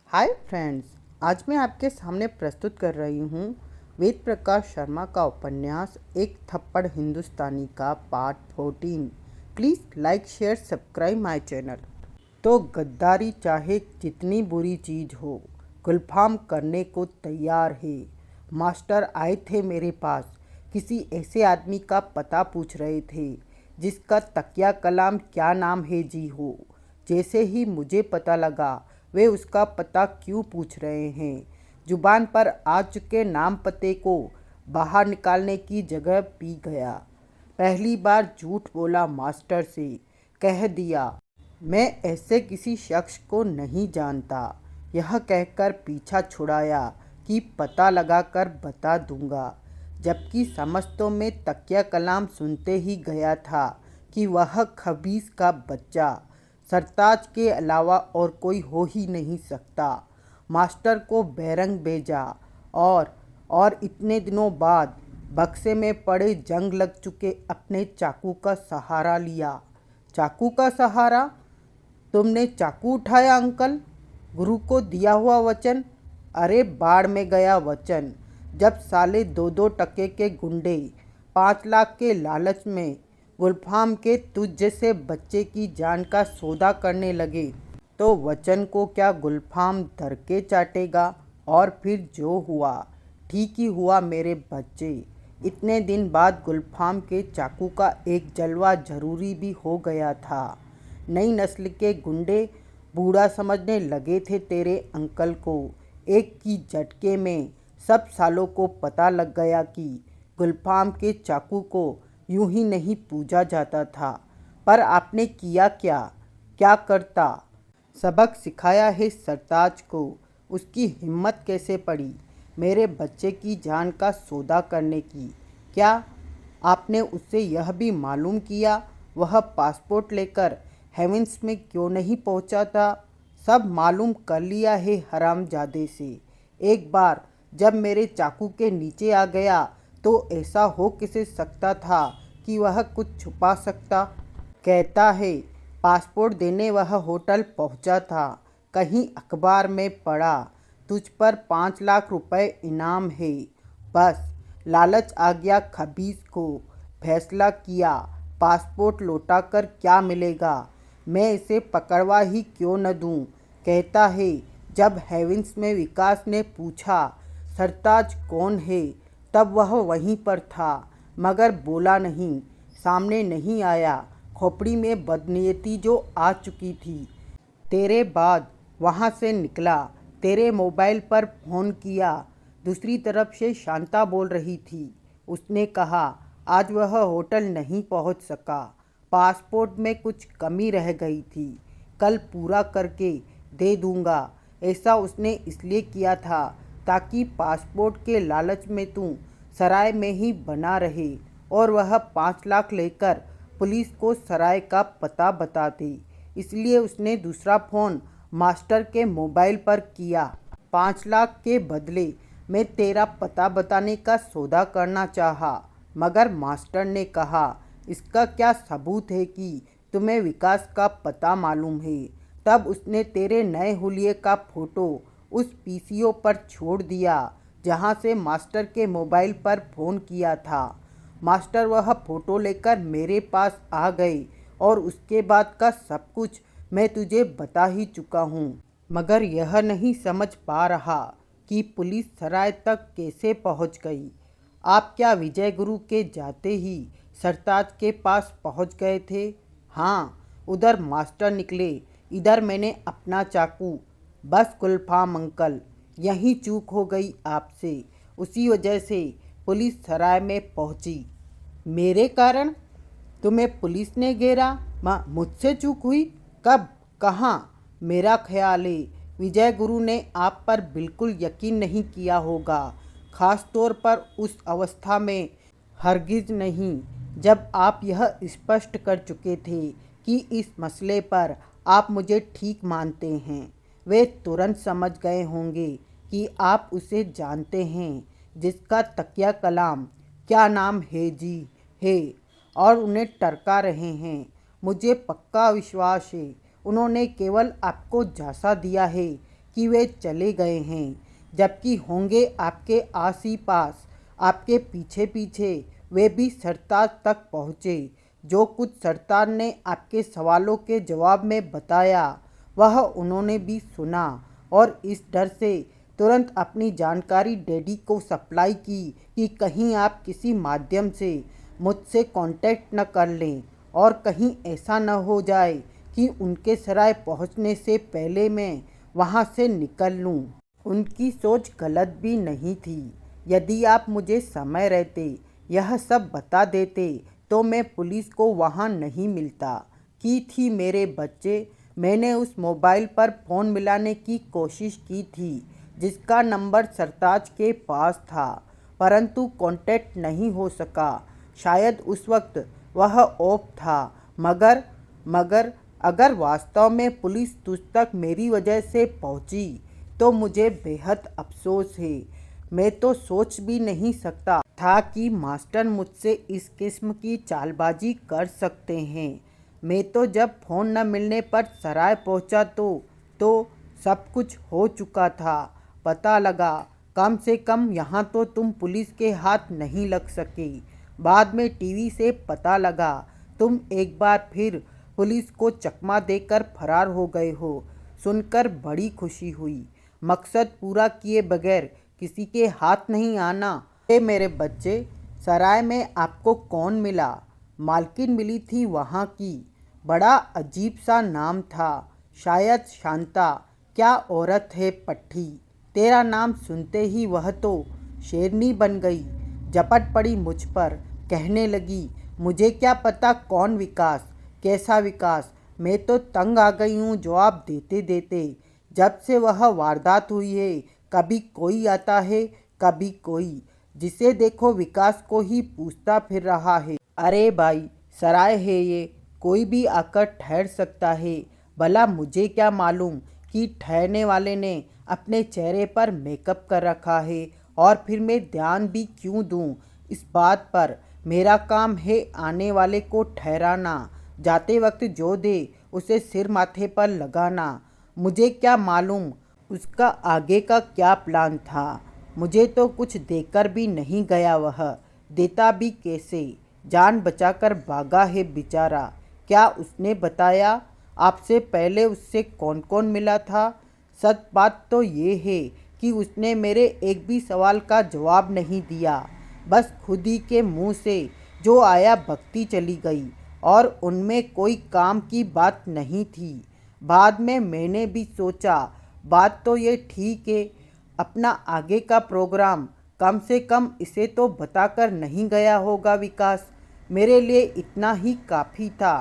Hi friends, आज मैं आपके सामने प्रस्तुत कर रही हूँ वेद प्रकाश शर्मा का उपन्यास एक थप्पड़ हिंदुस्तानी का part 14। Please like share subscribe my channel. तो गद्दारी चाहे जितनी बुरी चीज़ हो, गुलफाम करने को तैयार है। मास्टर आए थे मेरे पास, किसी ऐसे आदमी का पता पूछ रहे थे जिसका तकिया कलाम क्या नाम है जी हो। जैसे ही मुझे पता लगा वे उसका पता क्यों पूछ रहे हैं, जुबान पर आ चुके नाम पते को बाहर निकालने की जगह पी गया। पहली बार झूठ बोला मास्टर से, कह दिया मैं ऐसे किसी शख्स को नहीं जानता। यह कहकर पीछा छुड़ाया कि पता लगाकर बता दूंगा, जबकि समस्तों में तकिया कलाम सुनते ही गया था कि वह खबीस का बच्चा सरताज के अलावा और कोई हो ही नहीं सकता। मास्टर को बैरंग भेजा और इतने दिनों बाद बक्से में पड़े जंग लग चुके अपने चाकू का सहारा लिया। चाकू का सहारा? तुमने चाकू उठाया अंकल? गुरु को दिया हुआ वचन? अरे बाढ़ में गया वचन। जब साले 2-2 टके के गुंडे 5 लाख के लालच में गुलफाम के तुझ जैसे बच्चे की जान का सौदा करने लगे, तो वचन को क्या गुलफाम धर के चाटेगा। और फिर जो हुआ ठीक ही हुआ मेरे बच्चे। इतने दिन बाद गुलफाम के चाकू का एक जलवा जरूरी भी हो गया था। नई नस्ल के गुंडे बूढ़ा समझने लगे थे तेरे अंकल को। एक की झटके में सब सालों को पता लग गया कि गुलफाम के चाकू को यूं ही नहीं पूजा जाता था। पर आपने किया क्या? क्या करता? सबक सिखाया है सरताज को। उसकी हिम्मत कैसे पड़ी मेरे बच्चे की जान का सौदा करने की? क्या आपने उससे यह भी मालूम किया वह पासपोर्ट लेकर हेवेंस में क्यों नहीं पहुंचा था? सब मालूम कर लिया है हरामजादे से। एक बार जब मेरे चाकू के नीचे आ गया तो ऐसा हो किसे सकता था कि वह कुछ छुपा सकता? कहता है पासपोर्ट देने वह होटल पहुंचा था, कहीं अखबार में पढ़ा तुझ पर 5 लाख रुपए इनाम है। बस लालच आ गया खबीस को। फैसला किया पासपोर्ट लौटाकर क्या मिलेगा, मैं इसे पकड़वा ही क्यों न दूं। कहता है जब हेवेंस में विकास ने पूछा सरताज कौन है, तब वह वहीं पर था, मगर बोला नहीं, सामने नहीं आया। खोपड़ी में बदनीयती जो आ चुकी थी। तेरे बाद वहाँ से निकला, तेरे मोबाइल पर फ़ोन किया। दूसरी तरफ से शांता बोल रही थी। उसने कहा आज वह होटल नहीं पहुँच सका, पासपोर्ट में कुछ कमी रह गई थी, कल पूरा करके दे दूंगा। ऐसा उसने इसलिए किया था ताकि पासपोर्ट के लालच में तू सराय में ही बना रहे और वह 5 लाख लेकर पुलिस को सराय का पता बता दे। इसलिए उसने दूसरा फ़ोन मास्टर के मोबाइल पर किया। 5 लाख के बदले मैं तेरा पता बताने का सौदा करना चाहा, मगर मास्टर ने कहा इसका क्या सबूत है कि तुम्हें विकास का पता मालूम है। तब उसने तेरे नए हुलिये का फ़ोटो उस पीसीओ पर छोड़ दिया जहां से मास्टर के मोबाइल पर फ़ोन किया था। मास्टर वह फ़ोटो लेकर मेरे पास आ गए और उसके बाद का सब कुछ मैं तुझे बता ही चुका हूँ। मगर यह नहीं समझ पा रहा कि पुलिस सराय तक कैसे पहुँच गई। आप क्या विजय गुरु के जाते ही सरताज के पास पहुँच गए थे? हाँ, उधर मास्टर निकले, इधर मैंने अपना चाकू। बस गुलफाम अंकल, यहीं चूक हो गई आपसे। उसी वजह से पुलिस सराय में पहुंची। मेरे कारण तुम्हें पुलिस ने घेरा? माँ मुझसे चूक हुई? कब? कहाँ? मेरा ख्याल है विजय गुरु ने आप पर बिल्कुल यकीन नहीं किया होगा, खास तौर पर उस अवस्था में। हरगिज नहीं, जब आप यह स्पष्ट कर चुके थे कि इस मसले पर आप मुझे ठीक मानते हैं। वे तुरंत समझ गए होंगे कि आप उसे जानते हैं जिसका तकिया कलाम क्या नाम है जी है, और उन्हें टरका रहे हैं। मुझे पक्का विश्वास है उन्होंने केवल आपको झांसा दिया है कि वे चले गए हैं, जबकि होंगे आपके आस ही पास, आपके पीछे पीछे। वे भी सरताज तक पहुँचे। जो कुछ सरताज ने आपके सवालों के जवाब में बताया वह उन्होंने भी सुना और इस डर से तुरंत अपनी जानकारी डैडी को सप्लाई की कि कहीं आप किसी माध्यम से मुझसे कांटेक्ट न कर लें और कहीं ऐसा न हो जाए कि उनके सराय पहुंचने से पहले मैं वहां से निकल लूं। उनकी सोच गलत भी नहीं थी। यदि आप मुझे समय रहते यह सब बता देते तो मैं पुलिस को वहां नहीं मिलता। की थी मेरे बच्चे, मैंने उस मोबाइल पर फ़ोन मिलाने की कोशिश की थी जिसका नंबर सरताज के पास था, परंतु कांटेक्ट नहीं हो सका। शायद उस वक्त वह ऑफ था। मगर मगर अगर वास्तव में पुलिस तुझ तक मेरी वजह से पहुंची तो मुझे बेहद अफसोस है। मैं तो सोच भी नहीं सकता था कि मास्टर मुझसे इस किस्म की चालबाजी कर सकते हैं। मैं तो जब फ़ोन न मिलने पर सराय पहुंचा तो सब कुछ हो चुका था। पता लगा, कम से कम यहाँ तो तुम पुलिस के हाथ नहीं लग सके। बाद में टीवी से पता लगा तुम एक बार फिर पुलिस को चकमा देकर फरार हो गए हो। सुनकर बड़ी खुशी हुई। मकसद पूरा किए बगैर किसी के हाथ नहीं आना। मेरे बच्चे, सराय में आपको कौन मिला? मालकिन मिली थी वहाँ की। बड़ा अजीब सा नाम था, शायद शांता। क्या औरत है पट्टी। तेरा नाम सुनते ही वह तो शेरनी बन गई। झपट पड़ी मुझ पर, कहने लगी, मुझे क्या पता कौन विकास, कैसा विकास। मैं तो तंग आ गई हूँ जवाब देते देते। जब से वह वारदात हुई है कभी कोई आता है कभी कोई, जिसे देखो विकास को ही पूछता फिर रहा है। अरे भाई, सराय है ये, कोई भी आकर ठहर सकता है। भला मुझे क्या मालूम कि ठहरने वाले ने अपने चेहरे पर मेकअप कर रखा है, और फिर मैं ध्यान भी क्यों दूं इस बात पर। मेरा काम है आने वाले को ठहराना, जाते वक्त जो दे उसे सिर माथे पर लगाना। मुझे क्या मालूम उसका आगे का क्या प्लान था। मुझे तो कुछ देकर भी नहीं गया वह, देता भी कैसे। जान बचाकर भागा है बेचारा। क्या उसने बताया आपसे पहले उससे कौन कौन मिला था? सच बात तो ये है कि उसने मेरे एक भी सवाल का जवाब नहीं दिया। बस खुद ही के मुंह से जो आया बकती चली गई, और उनमें कोई काम की बात नहीं थी। बाद में मैंने भी सोचा, बात तो ये ठीक है, अपना आगे का प्रोग्राम कम से कम इसे तो बताकर नहीं गया होगा विकास। मेरे लिए इतना ही काफ़ी था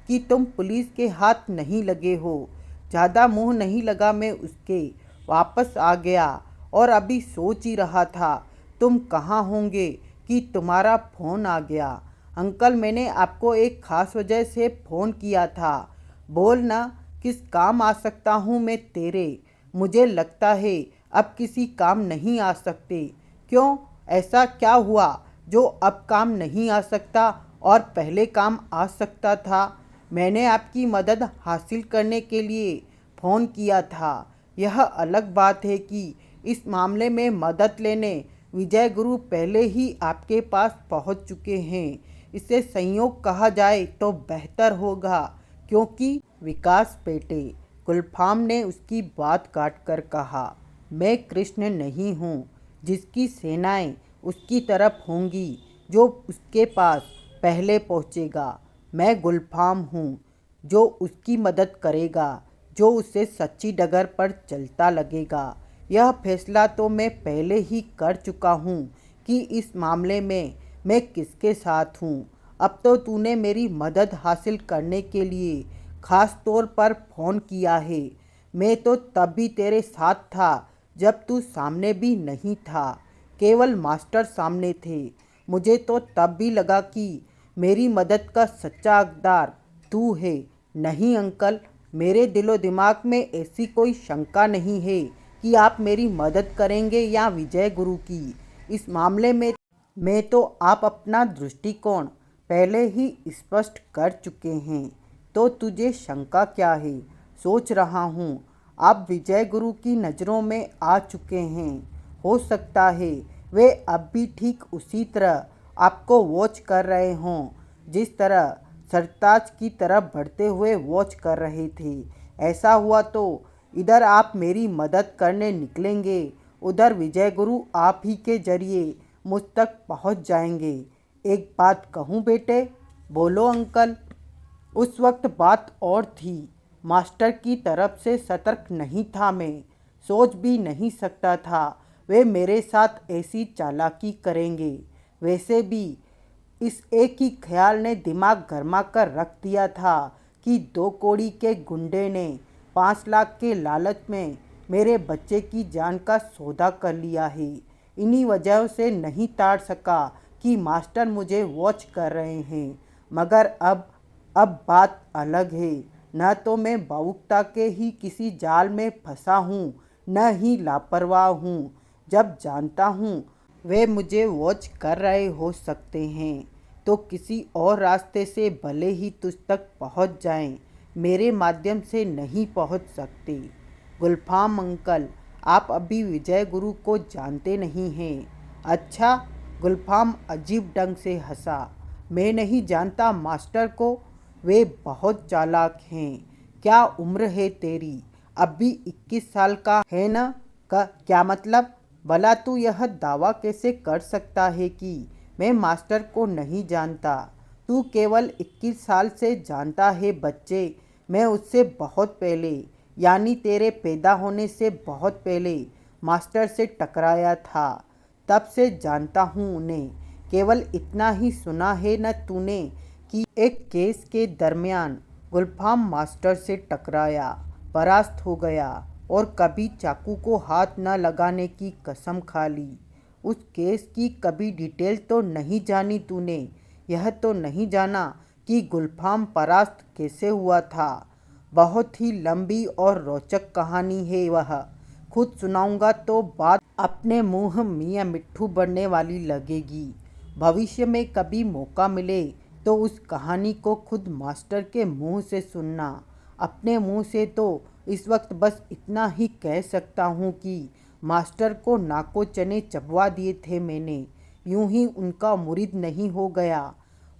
कि तुम पुलिस के हाथ नहीं लगे हो। ज़्यादा मुंह नहीं लगा मैं उसके, वापस आ गया और अभी सोच ही रहा था तुम कहाँ होंगे कि तुम्हारा फ़ोन आ गया। अंकल, मैंने आपको एक ख़ास वजह से फ़ोन किया था। बोल ना, किस काम आ सकता हूँ मैं तेरे? मुझे लगता है अब किसी काम नहीं आ सकते। क्यों, ऐसा क्या हुआ जो अब काम नहीं आ सकता और पहले काम आ सकता था? मैंने आपकी मदद हासिल करने के लिए फ़ोन किया था। यह अलग बात है कि इस मामले में मदद लेने विजय गुरु पहले ही आपके पास पहुंच चुके हैं। इसे संयोग कहा जाए तो बेहतर होगा, क्योंकि विकास बेटे, गुलफाम ने उसकी बात काटकर कहा, मैं कृष्ण नहीं हूँ जिसकी सेनाएं उसकी तरफ होंगी जो उसके पास पहले पहुँचेगा। मैं गुलफाम हूँ जो उसकी मदद करेगा, जो उसे सच्ची डगर पर चलता लगेगा। यह फैसला तो मैं पहले ही कर चुका हूँ कि इस मामले में मैं किसके साथ हूँ। अब तो तूने मेरी मदद हासिल करने के लिए ख़ास तौर पर फ़ोन किया है। मैं तो तब भी तेरे साथ था जब तू सामने भी नहीं था, केवल मास्टर सामने थे। मुझे तो तब भी लगा कि मेरी मदद का सच्चा हकदार तू है। नहीं अंकल, मेरे दिलो दिमाग में ऐसी कोई शंका नहीं है कि आप मेरी मदद करेंगे या विजय गुरु की। इस मामले में तो आप अपना दृष्टिकोण पहले ही स्पष्ट कर चुके हैं। तो तुझे शंका क्या है? सोच रहा हूँ। आप विजय गुरु की नज़रों में आ चुके हैं। हो सकता है वे अब भी ठीक उसी तरह आपको वॉच कर रहे हों जिस तरह सरताज की तरफ बढ़ते हुए वॉच कर रहे थे। ऐसा हुआ तो इधर आप मेरी मदद करने निकलेंगे, उधर विजय गुरु आप ही के जरिए मुझ तक पहुंच जाएंगे। एक बात कहूं बेटे? बोलो अंकल। उस वक्त बात और थी। मास्टर की तरफ से सतर्क नहीं था मैं। सोच भी नहीं सकता था वे मेरे साथ ऐसी चालाकी करेंगे। वैसे भी इस एक ही ख्याल ने दिमाग गरमा कर रख दिया था कि 2 कौड़ी के गुंडे ने 5 लाख के लालच में मेरे बच्चे की जान का सौदा कर लिया है। इन्हीं वजहों से नहीं ताड़ सका कि मास्टर मुझे वॉच कर रहे हैं। मगर अब बात अलग है। न तो मैं भावुकता के ही किसी जाल में फंसा हूँ, न ही लापरवाह हूँ। जब जानता हूँ वे मुझे वॉच कर रहे हो सकते हैं तो किसी और रास्ते से भले ही तुझ तक पहुँच जाएं, मेरे माध्यम से नहीं पहुँच सकते। गुलफाम अंकल, आप अभी विजय गुरु को जानते नहीं हैं। अच्छा? गुलफाम अजीब ढंग से हंसा। मैं नहीं जानता मास्टर को? वे बहुत चालाक हैं। क्या उम्र है तेरी? अभी 21 साल का है ना? का क्या मतलब? भला तू यह दावा कैसे कर सकता है कि मैं मास्टर को नहीं जानता? तू केवल 21 साल से जानता है बच्चे। मैं उससे बहुत पहले, यानी तेरे पैदा होने से बहुत पहले मास्टर से टकराया था। तब से जानता हूँ उन्हें। केवल इतना ही सुना है न तूने कि एक केस के दरमियान गुलफाम मास्टर से टकराया, परास्त हो गया और कभी चाकू को हाथ न लगाने की कसम खा ली। उस केस की कभी डिटेल तो नहीं जानी तूने? यह तो नहीं जाना कि गुलफाम परास्त कैसे हुआ था? बहुत ही लंबी और रोचक कहानी है वह। खुद सुनाऊंगा तो बात अपने मुंह मियाँ मिट्ठू बनने वाली लगेगी। भविष्य में कभी मौका मिले तो उस कहानी को खुद मास्टर के मुंह से सुनना। अपने मुंह से तो इस वक्त बस इतना ही कह सकता हूँ कि मास्टर को नाको चने चबवा दिए थे मैंने। यूं ही उनका मुरीद नहीं हो गया।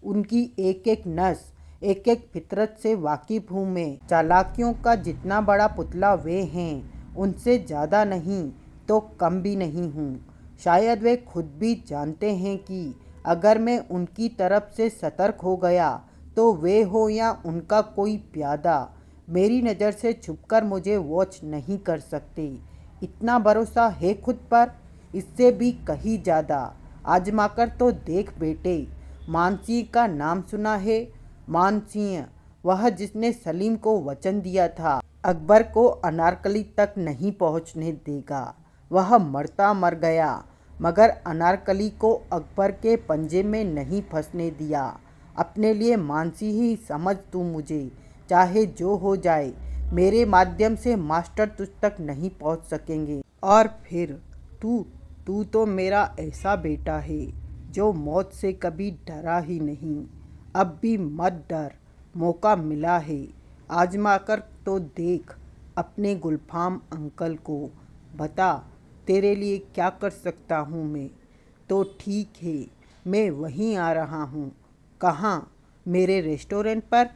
उनकी एक एक नस, एक एक फितरत से वाकिफ हूँ मैं। चालाकियों का जितना बड़ा पुतला वे हैं, उनसे ज़्यादा नहीं तो कम भी नहीं हूँ। शायद वे खुद भी जानते हैं कि अगर मैं उनकी तरफ से सतर्क हो गया तो वे हो या उनका कोई प्यादा, मेरी नज़र से छुपकर मुझे वॉच नहीं कर सकते। इतना भरोसा है खुद पर, इससे भी कहीं ज़्यादा। आजमाकर तो देख बेटे। मानसिंह का नाम सुना है? मानसिंह, वह जिसने सलीम को वचन दिया था अकबर को अनारकली तक नहीं पहुंचने देगा। वह मरता मर गया, मगर अनारकली को अकबर के पंजे में नहीं फंसने दिया। अपने लिए मानसी ही समझ तू मुझे। चाहे जो हो जाए, मेरे माध्यम से मास्टर तुझ तक नहीं पहुंच सकेंगे। और फिर तू तू तो मेरा ऐसा बेटा है जो मौत से कभी डरा ही नहीं। अब भी मत डर, मौका मिला है। आजमा कर तो देख अपने गुलफाम अंकल को। बता, तेरे लिए क्या कर सकता हूँ मैं? तो ठीक है, मैं वहीं आ रहा हूँ। कहाँ? मेरे रेस्टोरेंट पर?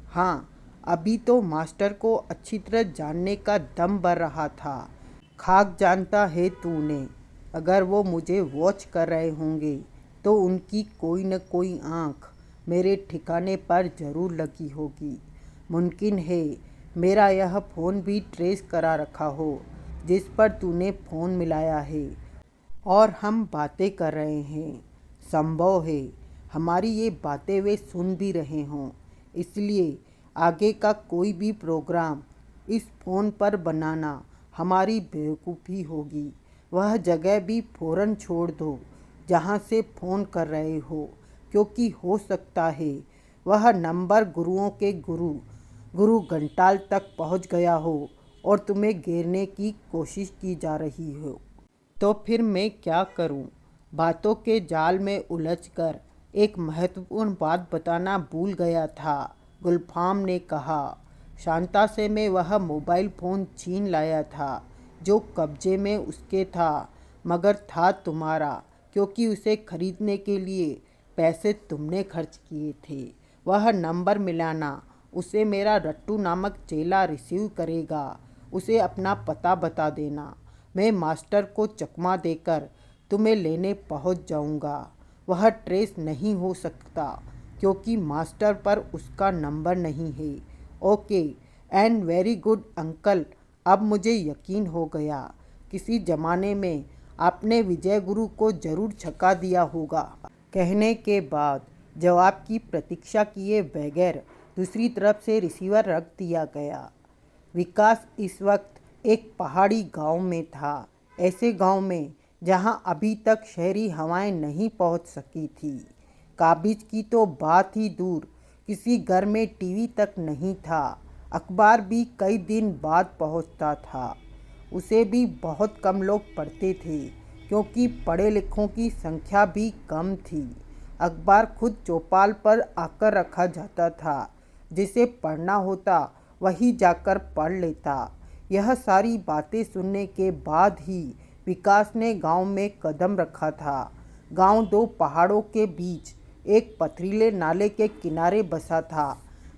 हाँ। अभी तो मास्टर को अच्छी तरह जानने का दम भर रहा था। खाक जानता है तूने, अगर वो मुझे वॉच कर रहे होंगे तो उनकी कोई न कोई आँख मेरे ठिकाने पर ज़रूर लगी होगी। मुमकिन है मेरा यह फ़ोन भी ट्रेस करा रखा हो जिस पर तूने फ़ोन मिलाया है और हम बातें कर रहे हैं। संभव है हमारी ये बातें वे सुन भी रहे हों। इसलिए आगे का कोई भी प्रोग्राम इस फ़ोन पर बनाना हमारी बेवकूफ़ी होगी। वह जगह भी फ़ौरन छोड़ दो जहाँ से फ़ोन कर रहे हो, क्योंकि हो सकता है वह नंबर गुरुओं के गुरु घंटाल तक पहुँच गया हो और तुम्हें घेरने की कोशिश की जा रही हो। तो फिर मैं क्या करूं? बातों के जाल में उलझकर एक महत्वपूर्ण बात बताना भूल गया था, गुलफाम ने कहा। शांता से मैं वह मोबाइल फ़ोन छीन लाया था जो कब्जे में उसके था, मगर था तुम्हारा, क्योंकि उसे खरीदने के लिए पैसे तुमने खर्च किए थे। वह नंबर मिलाना, उसे मेरा रट्टू नामक चेला रिसीव करेगा। उसे अपना पता बता देना, मैं मास्टर को चकमा देकर तुम्हें लेने पहुंच जाऊंगा। वह ट्रेस नहीं हो सकता क्योंकि मास्टर पर उसका नंबर नहीं है। Okay and very good uncle, अब मुझे यकीन हो गया। किसी ज़माने में आपने विजय गुरु को ज़रूर छका दिया होगा। कहने के बाद जवाब की प्रतीक्षा किए बगैर दूसरी तरफ से रिसीवर रख दिया गया। विकास इस वक्त एक पहाड़ी गांव में था, ऐसे गांव में जहां अभी तक शहरी हवाएं नहीं पहुंच सकी थी। काबिज की तो बात ही दूर, किसी घर में टीवी तक नहीं था। अखबार भी कई दिन बाद पहुंचता था, उसे भी बहुत कम लोग पढ़ते थे क्योंकि पढ़े लिखों की संख्या भी कम थी। अखबार खुद चौपाल पर आकर रखा जाता था, जिसे पढ़ना होता वही जाकर पढ़ लेता। यह सारी बातें सुनने के बाद ही विकास ने गांव में कदम रखा था। गांव दो पहाड़ों के बीच एक पथरीले नाले के किनारे बसा था।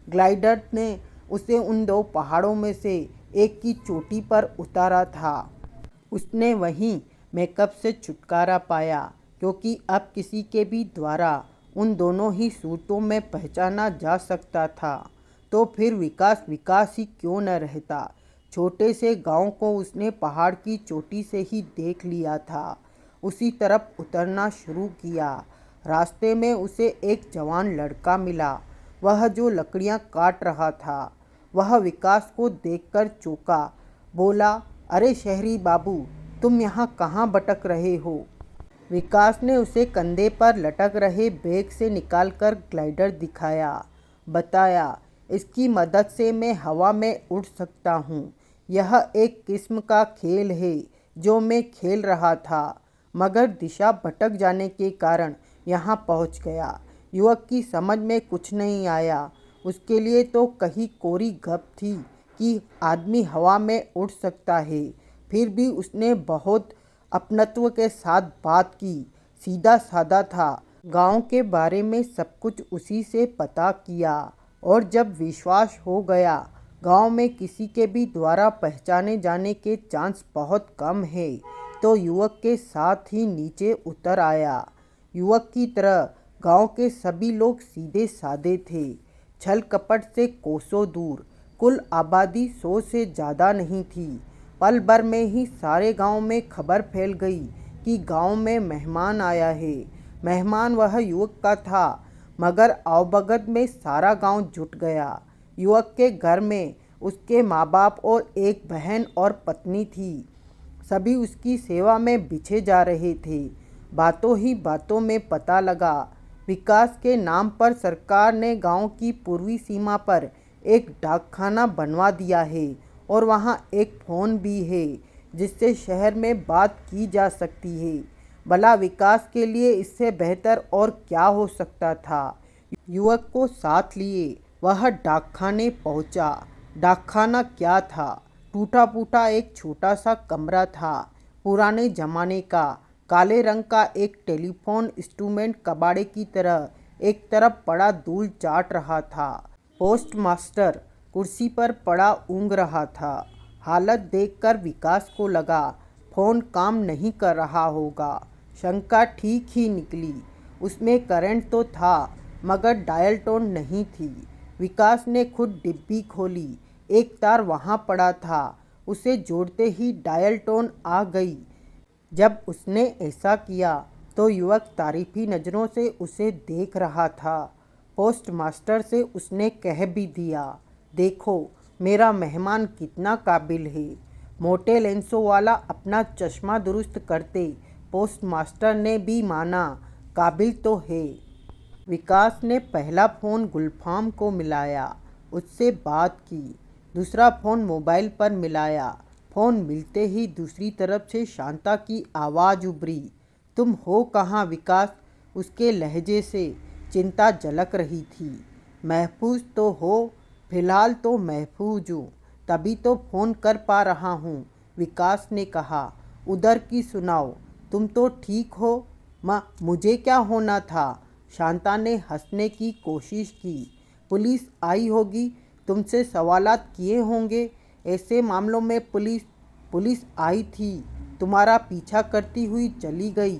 ग्लाइडर ने उसे उन दो पहाड़ों में से एक की चोटी पर उतारा था। उसने वहीं मेकअप से छुटकारा पाया, क्योंकि अब किसी के भी द्वारा उन दोनों ही सूरतों में पहचाना जा सकता था। तो फिर विकास विकास ही क्यों न रहता। छोटे से गांव को उसने पहाड़ की चोटी से ही देख लिया था। उसी तरफ उतरना शुरू किया। रास्ते में उसे एक जवान लड़का मिला, वह जो लकड़ियां काट रहा था। वह विकास को देखकर चौंका, बोला, अरे शहरी बाबू, तुम यहाँ कहाँ भटक रहे हो। विकास ने उसे कंधे पर लटक रहे बैग से निकालकर ग्लाइडर दिखाया। बताया, इसकी मदद से मैं हवा में उड़ सकता हूँ। यह एक किस्म का खेल है जो मैं खेल रहा था, मगर दिशा भटक जाने के कारण यहाँ पहुँच गया। युवक की समझ में कुछ नहीं आया। उसके लिए तो कहीं कोरी गप थी कि आदमी हवा में उड़ सकता है। फिर भी उसने बहुत अपनत्व के साथ बात की। सीधा साधा था। गांव के बारे में सब कुछ उसी से पता किया, और जब विश्वास हो गया गांव में किसी के भी द्वारा पहचाने जाने के चांस बहुत कम है, तो युवक के साथ ही नीचे उतर आया। युवक की तरह गांव के सभी लोग सीधे साधे थे, छल कपट से कोसों दूर। कुल आबादी 100 से ज़्यादा नहीं थी। पल भर में ही सारे गांव में खबर फैल गई कि गांव में मेहमान आया है। मेहमान वह युवक का था, मगर आवभगत में सारा गांव जुट गया। युवक के घर में उसके माँ बाप और एक बहन और पत्नी थी। सभी उसकी सेवा में बिछे जा रहे थे। बातों ही बातों में पता लगा, विकास के नाम पर सरकार ने गांव की पूर्वी सीमा पर एक डाकखाना बनवा दिया है, और वहां एक फ़ोन भी है जिससे शहर में बात की जा सकती है। भला विकास के लिए इससे बेहतर और क्या हो सकता था। युवक को साथ लिए वह डाकखाने पहुंचा। डाकखाना क्या था? टूटा फूटा एक छोटा सा कमरा था, पुराने जमाने का। काले रंग का एक टेलीफोन इंस्ट्रूमेंट कबाड़े की तरह एक तरफ पड़ा धूल चाट रहा था। पोस्ट मास्टर कुर्सी पर पड़ा ऊँग रहा था। हालत देखकर विकास को लगा फ़ोन काम नहीं कर रहा होगा। शंका ठीक ही निकली। उसमें करंट तो था, मगर डायल टोन नहीं थी। विकास ने खुद डिब्बी खोली। एक तार वहाँ पड़ा था, उसे जोड़ते ही डायल टोन आ गई। जब उसने ऐसा किया तो युवक तारीफी नज़रों से उसे देख रहा था। पोस्ट मास्टर से उसने कह भी दिया, देखो मेरा मेहमान कितना काबिल है। मोटे लेंसों वाला अपना चश्मा दुरुस्त करते पोस्ट मास्टर ने भी माना, काबिल तो है। विकास ने पहला फ़ोन गुलफाम को मिलाया, उससे बात की। दूसरा फ़ोन मोबाइल पर मिलाया। फ़ोन मिलते ही दूसरी तरफ से शांता की आवाज़ उभरी, तुम हो कहाँ विकास? उसके लहजे से चिंता झलक रही थी। महफूज तो हो? फिलहाल तो महफूज हूँ, तभी तो फ़ोन कर पा रहा हूँ, विकास ने कहा। उधर की सुनाओ, तुम तो ठीक हो? माँ, मुझे क्या होना था? शांता ने हंसने की कोशिश की। पुलिस आई होगी, तुमसे सवालात किए होंगे। ऐसे मामलों में पुलिस पुलिस आई थी, तुम्हारा पीछा करती हुई चली गई।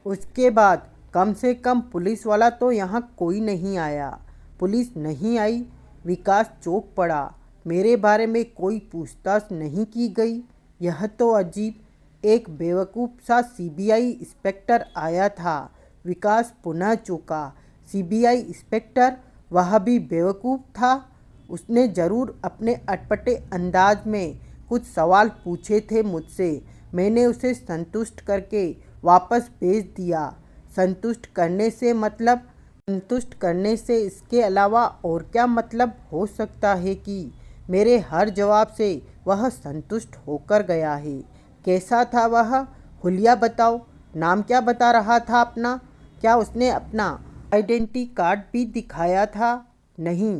उसके बाद कम से कम पुलिस वाला तो यहाँ कोई नहीं आया। पुलिस नहीं आई? विकास चौंक पड़ा। मेरे बारे में कोई पूछताछ नहीं की गई? यह तो अजीब। एक बेवकूफ़ सा सीबीआई इंस्पेक्टर आया था। विकास पुनः चौंका। CBI inspector? वह भी बेवकूफ़ था? उसने ज़रूर अपने अटपटे अंदाज में कुछ सवाल पूछे थे मुझसे। मैंने उसे संतुष्ट करके वापस भेज दिया। संतुष्ट करने से मतलब? संतुष्ट करने से इसके अलावा और क्या मतलब हो सकता है कि मेरे हर जवाब से वह संतुष्ट होकर गया है। कैसा था वह? हुलिया बताओ। नाम क्या बता रहा था अपना? क्या उसने अपना आइडेंटिटी कार्ड भी दिखाया था? नहीं,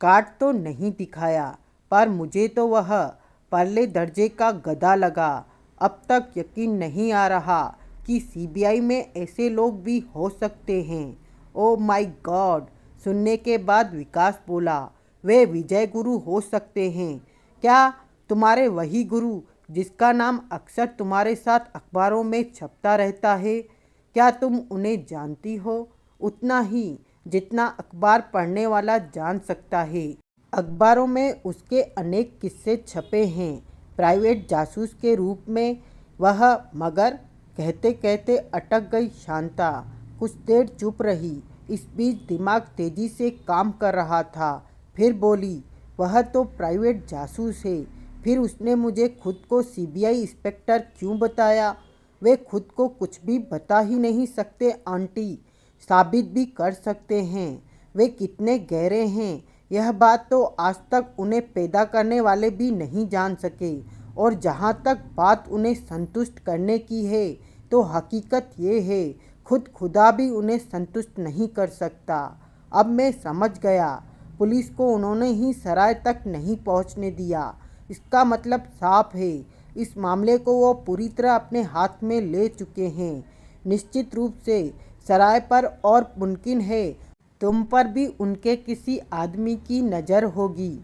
कार्ड तो नहीं दिखाया, पर मुझे तो वह पहले दर्जे का गधा लगा। अब तक यकीन नहीं आ रहा कि सीबीआई में ऐसे लोग भी हो सकते हैं। Oh my God! सुनने के बाद विकास बोला, वे विजय गुरु हो सकते हैं क्या? तुम्हारे वही गुरु जिसका नाम अक्सर तुम्हारे साथ अखबारों में छपता रहता है? क्या तुम उन्हें जानती हो? उतना ही जितना अखबार पढ़ने वाला जान सकता है। अखबारों में उसके अनेक किस्से छपे हैं, प्राइवेट जासूस के रूप में। वह मगर कहते कहते अटक गई शांता। कुछ देर चुप रही। इस बीच दिमाग तेजी से काम कर रहा था। फिर बोली, वह तो प्राइवेट जासूस है, फिर उसने मुझे खुद को सीबीआई इंस्पेक्टर क्यों बताया? वे खुद को कुछ भी बता ही नहीं सकते आंटी, साबित भी कर सकते हैं। वे कितने गहरे हैं, यह बात तो आज तक उन्हें पैदा करने वाले भी नहीं जान सके। और जहाँ तक बात उन्हें संतुष्ट करने की है, तो हकीकत ये है, खुद खुदा भी उन्हें संतुष्ट नहीं कर सकता। अब मैं समझ गया, पुलिस को उन्होंने ही सराय तक नहीं पहुंचने दिया। इसका मतलब साफ है, इस मामले को वो पूरी तरह अपने हाथ में ले चुके हैं। निश्चित रूप से सराय पर, और मुमकिन है तुम पर भी उनके किसी आदमी की नज़र होगी।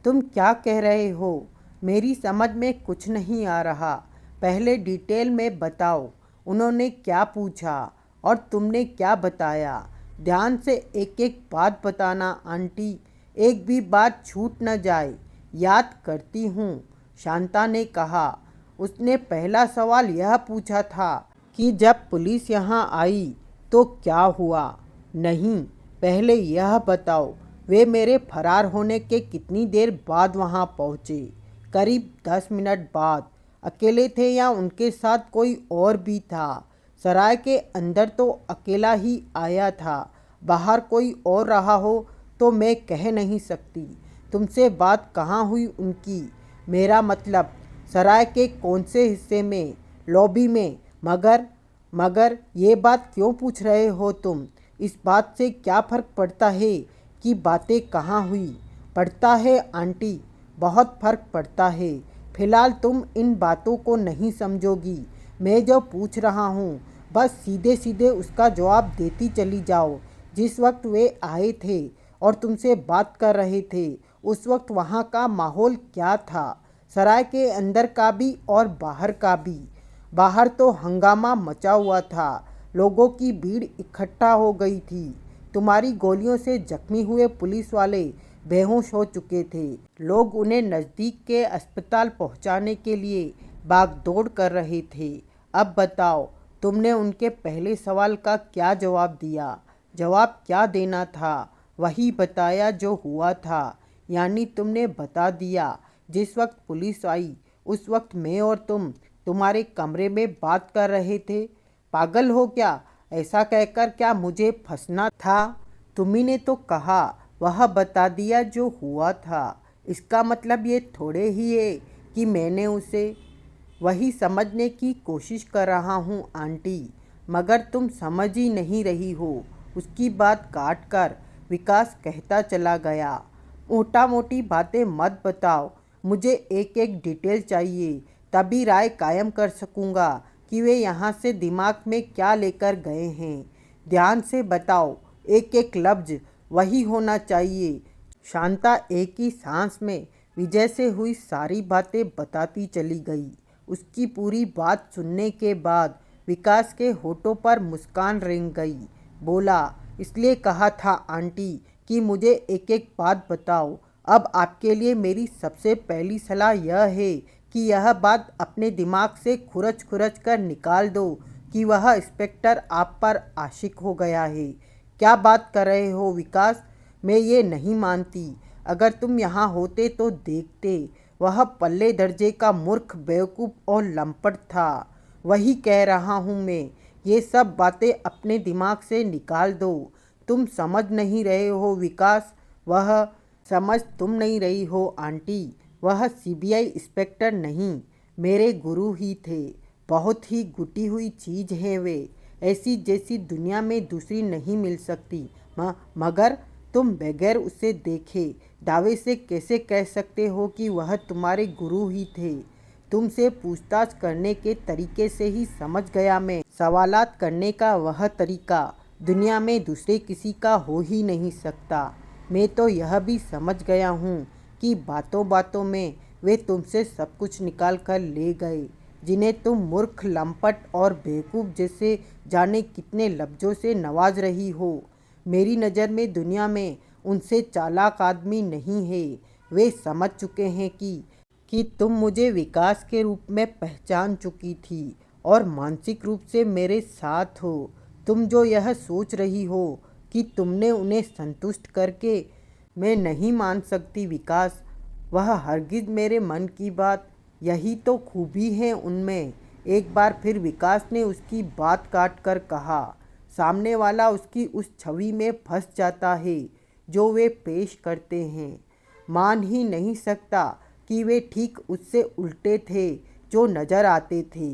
तुम क्या कह रहे हो? मेरी समझ में कुछ नहीं आ रहा। पहले डिटेल में बताओ, उन्होंने क्या पूछा और तुमने क्या बताया? ध्यान से एक एक बात बताना आंटी, एक भी बात छूट न जाए। याद करती हूँ, शांता ने कहा। उसने पहला सवाल यह पूछा था कि जब पुलिस यहाँ आई तो क्या हुआ? नहीं, पहले यह बताओ, वे मेरे फरार होने के कितनी देर बाद वहाँ पहुँचे? करीब 10 मिनट बाद। अकेले थे या उनके साथ कोई और भी था? सराय के अंदर तो अकेला ही आया था, बाहर कोई और रहा हो तो मैं कह नहीं सकती। तुमसे बात कहाँ हुई उनकी? मेरा मतलब सराय के कौन से हिस्से में? लॉबी में? मगर ये बात क्यों पूछ रहे हो तुम? इस बात से क्या फ़र्क पड़ता है कि बातें कहाँ हुई? पड़ता है आंटी, बहुत फ़र्क पड़ता है। फिलहाल तुम इन बातों को नहीं समझोगी। मैं जो पूछ रहा हूँ, बस सीधे सीधे उसका जवाब देती चली जाओ। जिस वक्त वे आए थे और तुमसे बात कर रहे थे, उस वक्त वहाँ का माहौल क्या था? सराय के अंदर का भी और बाहर का भी। बाहर तो हंगामा मचा हुआ था, लोगों की भीड़ इकट्ठा हो गई थी। तुम्हारी गोलियों से जख्मी हुए पुलिस वाले बेहोश हो चुके थे। लोग उन्हें नज़दीक के अस्पताल पहुंचाने के लिए भागदौड़ कर रहे थे। अब बताओ, तुमने उनके पहले सवाल का क्या जवाब दिया? जवाब क्या देना था? वही बताया जो हुआ था। यानी तुमने बता दिया, जिस वक्त पुलिस आई उस वक्त मैं और तुम तुम्हारे कमरे में बात कर रहे थे। पागल हो क्या? ऐसा कहकर क्या मुझे फंसना था? तुम्ही ने तो कहा वह बता दिया जो हुआ था। इसका मतलब ये थोड़े ही है कि मैंने उसे। वही समझने की कोशिश कर रहा हूँ आंटी, मगर तुम समझ ही नहीं रही हो। उसकी बात काट कर विकास कहता चला गया। मोटा मोटी बातें मत बताओ, मुझे एक एक डिटेल चाहिए, तभी राय कायम कर सकूँगा कि वे यहाँ से दिमाग में क्या लेकर गए हैं। ध्यान से बताओ, एक एक लफ्ज वही होना चाहिए। शांता एक ही सांस में विजय से हुई सारी बातें बताती चली गई। उसकी पूरी बात सुनने के बाद विकास के होठों पर मुस्कान रेंग गई। बोला, इसलिए कहा था आंटी कि मुझे एक एक बात बताओ। अब आपके लिए मेरी सबसे पहली सलाह यह है कि यह बात अपने दिमाग से खुरच खुरच कर निकाल दो कि वह इंस्पेक्टर आप पर आशिक हो गया है। क्या बात कर रहे हो विकास? मैं ये नहीं मानती। अगर तुम यहाँ होते तो देखते, वह पल्ले दर्जे का मूर्ख, बेवकूफ़ और लंपट था। वही कह रहा हूँ मैं, ये सब बातें अपने दिमाग से निकाल दो। तुम समझ नहीं रहे हो विकास। वह समझ तुम नहीं रही हो आंटी। वह सीबीआई इंस्पेक्टर नहीं, मेरे गुरु ही थे। बहुत ही गुटी हुई चीज़ है वे, ऐसी जैसी दुनिया में दूसरी नहीं मिल सकती। मगर तुम बगैर उसे देखे दावे से कैसे कह सकते हो कि वह तुम्हारे गुरु ही थे? तुमसे पूछताछ करने के तरीके से ही समझ गया मैं। सवालात करने का वह तरीका दुनिया में दूसरे किसी का हो ही नहीं सकता। मैं तो यह भी समझ गया हूँ कि बातों बातों में वे तुमसे सब कुछ निकाल कर ले गए, जिन्हें तुम मूर्ख, लंपट और बेवकूफ़ जैसे जाने कितने लफ्ज़ों से नवाज रही हो। मेरी नज़र में दुनिया में उनसे चालाक आदमी नहीं है। वे समझ चुके हैं कि तुम मुझे विकास के रूप में पहचान चुकी थी और मानसिक रूप से मेरे साथ हो। तुम जो यह सोच रही हो कि तुमने उन्हें संतुष्ट करके, मैं नहीं मान सकती विकास। वह हरगिज़ मेरे मन की बात, यही तो खूबी है उनमें। एक बार फिर विकास ने उसकी बात काट कर कहा। सामने वाला उसकी उस छवि में फंस जाता है जो वे पेश करते हैं। मान ही नहीं सकता कि वे ठीक उससे उल्टे थे जो नज़र आते थे।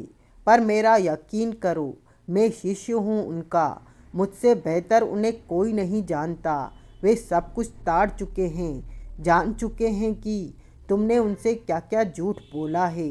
पर मेरा यकीन करो, मैं शिष्य हूँ उनका। मुझसे बेहतर उन्हें कोई नहीं जानता। वे सब कुछ ताड़ चुके हैं, जान चुके हैं कि तुमने उनसे क्या क्या झूठ बोला है।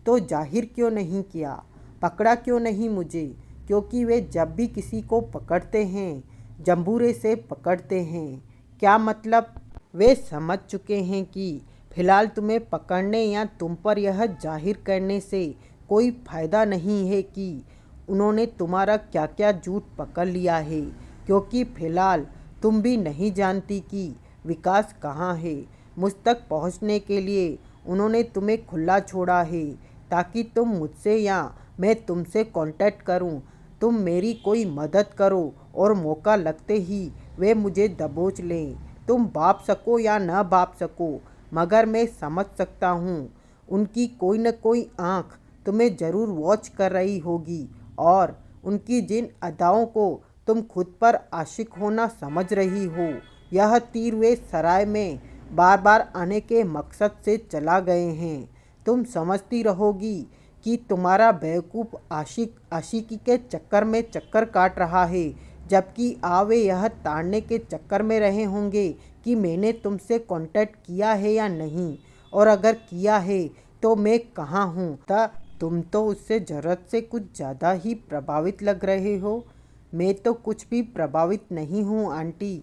तो जाहिर क्यों नहीं किया? पकड़ा क्यों नहीं मुझे? क्योंकि वे जब भी किसी को पकड़ते हैं, जंबूरे से पकड़ते हैं। क्या मतलब? वे समझ चुके हैं कि फिलहाल तुम्हें पकड़ने या तुम पर यह जाहिर करने से कोई फ़ायदा नहीं है कि उन्होंने तुम्हारा क्या क्या झूठ पकड़ लिया है, क्योंकि फिलहाल तुम भी नहीं जानती कि विकास कहाँ है। मुझ तक पहुँचने के लिए उन्होंने तुम्हें खुला छोड़ा है ताकि तुम मुझसे या मैं तुमसे कांटेक्ट करूं। तुम मेरी कोई मदद करो और मौका लगते ही वे मुझे दबोच लें। तुम भाप सको या न भाप सको, मगर मैं समझ सकता हूँ उनकी कोई न कोई आँख तुम्हें ज़रूर वॉच कर रही होगी और उनकी जिन अदाओं को तुम खुद पर आशिक होना समझ रही हो, यह तीर वे सराय में बार बार आने के मकसद से चला गए हैं। तुम समझती रहोगी कि तुम्हारा बेवकूफ़ आशिक आशिकी के चक्कर में चक्कर काट रहा है, जबकि वे यह ताड़ने के चक्कर में रहे होंगे कि मैंने तुमसे कांटेक्ट किया है या नहीं, और अगर किया है तो मैं कहाँ हूँ। तुम तो उससे ज़रूरत से कुछ ज़्यादा ही प्रभावित लग रहे हो। मैं तो कुछ भी प्रभावित नहीं हूँ आंटी।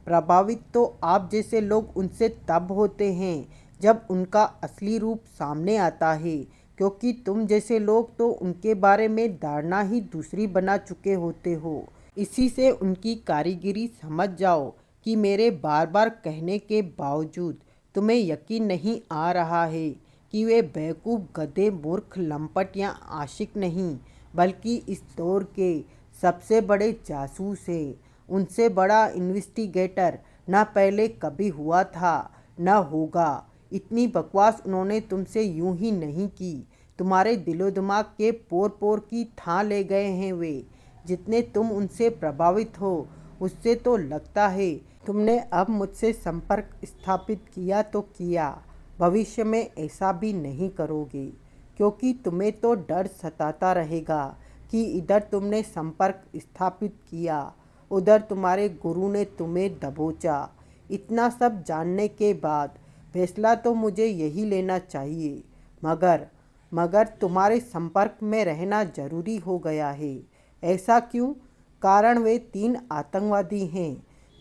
प्रभावित तो आप जैसे लोग उनसे तब होते हैं जब उनका असली रूप सामने आता है, क्योंकि तुम जैसे लोग तो उनके बारे में धारणा ही दूसरी बना चुके होते हो। इसी से उनकी कारीगरी समझ जाओ कि मेरे बार बार कहने के बावजूद तुम्हें यकीन नहीं आ रहा है कि वे बेवकूफ़, गधे, मूर्ख, लंपट या आशिक नहीं, बल्कि इस दौर के सबसे बड़े जासूस हैं। उनसे बड़ा इन्वेस्टिगेटर न पहले कभी हुआ था न होगा। इतनी बकवास उन्होंने तुमसे यूं ही नहीं की। तुम्हारे दिलो दिमाग के पोर पोर की थाह ले गए हैं वे। जितने तुम उनसे प्रभावित हो, उससे तो लगता है तुमने अब मुझसे संपर्क स्थापित किया तो किया, भविष्य में ऐसा भी नहीं करोगे, क्योंकि तुम्हें तो डर सताता रहेगा कि इधर तुमने संपर्क स्थापित किया, उधर तुम्हारे गुरु ने तुम्हें दबोचा। इतना सब जानने के बाद फैसला तो मुझे यही लेना चाहिए, मगर मगर तुम्हारे संपर्क में रहना जरूरी हो गया है। ऐसा क्यों? कारण वे 3 आतंकवादी हैं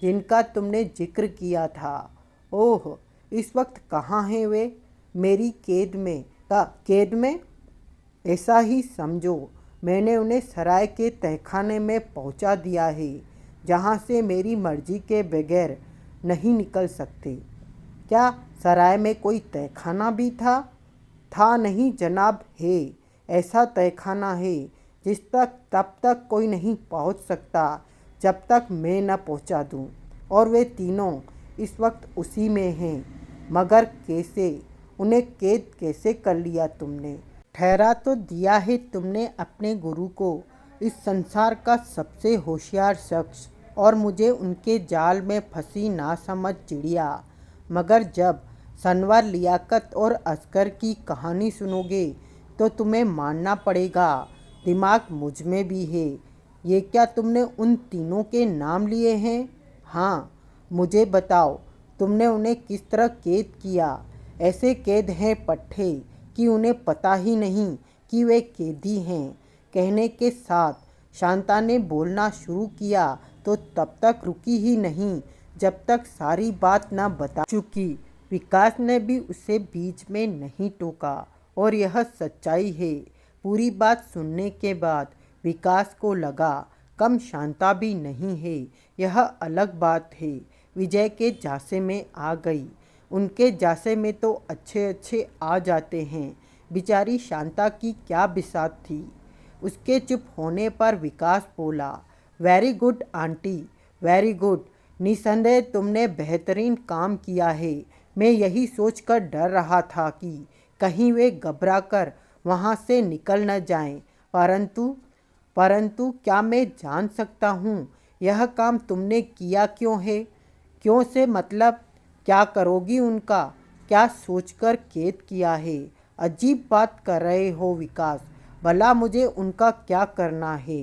जिनका तुमने जिक्र किया था। ओह, इस वक्त कहाँ हैं वे? मेरी कैद में। का कैद में? ऐसा ही समझो। मैंने उन्हें सराय के तहखाने में पहुंचा दिया है, जहां से मेरी मर्जी के बगैर नहीं निकल सकते। क्या सराय में कोई तहखाना भी था? था नहीं जनाब, है। ऐसा तहखाना है जिस तक तब तक कोई नहीं पहुंच सकता जब तक मैं न पहुंचा दूं। और वे तीनों इस वक्त उसी में हैं। मगर कैसे? उन्हें कैद कैसे कर लिया तुमने? ठहरा तो दिया है तुमने अपने गुरु को, इस संसार का सबसे होशियार शख्स, और मुझे उनके जाल में फंसी नासमझ चिड़िया। मगर जब सनवर, लियाकत और असगर की कहानी सुनोगे तो तुम्हें मानना पड़ेगा दिमाग मुझ में भी है। ये क्या तुमने उन तीनों के नाम लिए हैं? हाँ, मुझे बताओ, तुमने उन्हें किस तरह कैद किया? ऐसे कैद हैं पट्टे कि उन्हें पता ही नहीं कि वे कैदी हैं। कहने के साथ शांता ने बोलना शुरू किया तो तब तक रुकी ही नहीं जब तक सारी बात न बता चुकी। विकास ने भी उसे बीच में नहीं टोका, और यह सच्चाई है। पूरी बात सुनने के बाद विकास को लगा कम शांता भी नहीं है। यह अलग बात है। विजय के जासे में आ गई। उनके जासे में तो अच्छे अच्छे आ जाते हैं। बेचारी शांता की क्या बिसात थी। उसके चुप होने पर विकास बोला, very good aunty, very good. निसंदेह तुमने बेहतरीन काम किया है। मैं यही सोचकर डर रहा था कि कहीं वे घबराकर वहाँ से निकल न जाएं। परंतु परंतु क्या मैं जान सकता हूँ यह काम तुमने किया क्यों है? क्यों से मतलब क्या करोगी उनका? क्या सोचकर कैद किया है? अजीब बात कर रहे हो विकास। भला मुझे उनका क्या करना है?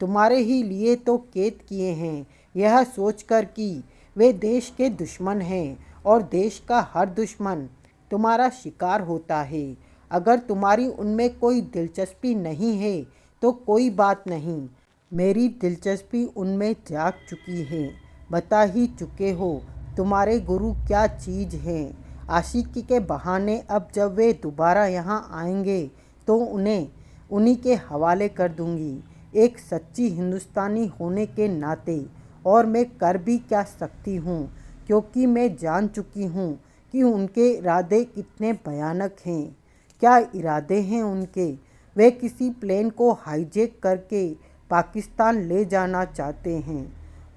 तुम्हारे ही लिए तो कैद किए हैं, यह सोचकर कि वे देश के दुश्मन हैं और देश का हर दुश्मन तुम्हारा शिकार होता है। अगर तुम्हारी उनमें कोई दिलचस्पी नहीं है तो कोई बात नहीं। मेरी दिलचस्पी उनमें जाग चुकी है। बता ही चुके हो तुम्हारे गुरु क्या चीज़ हैं। आशिकी के बहाने अब जब वे दोबारा यहाँ आएंगे तो उन्हें उन्हीं के हवाले कर दूंगी, एक सच्ची हिंदुस्तानी होने के नाते। और मैं कर भी क्या सकती हूँ, क्योंकि मैं जान चुकी हूँ कि उनके इरादे कितने भयानक हैं। क्या इरादे हैं उनके? वे किसी प्लेन को हाईजैक करके पाकिस्तान ले जाना चाहते हैं।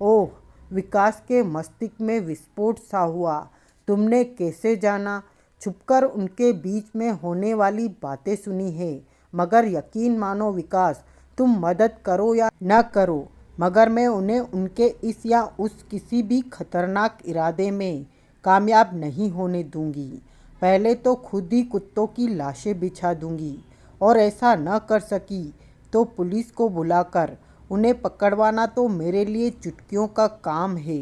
ओह, विकास के मस्तिष्क में विस्फोट सा हुआ। तुमने कैसे जाना? छुपकर उनके बीच में होने वाली बातें सुनी है। मगर यकीन मानो विकास, तुम मदद करो या न करो, मगर मैं उन्हें उनके इस या उस किसी भी खतरनाक इरादे में कामयाब नहीं होने दूंगी। पहले तो खुद ही कुत्तों की लाशें बिछा दूंगी, और ऐसा न कर सकी तो पुलिस को बुलाकर उन्हें पकड़वाना तो मेरे लिए चुटकियों का काम है।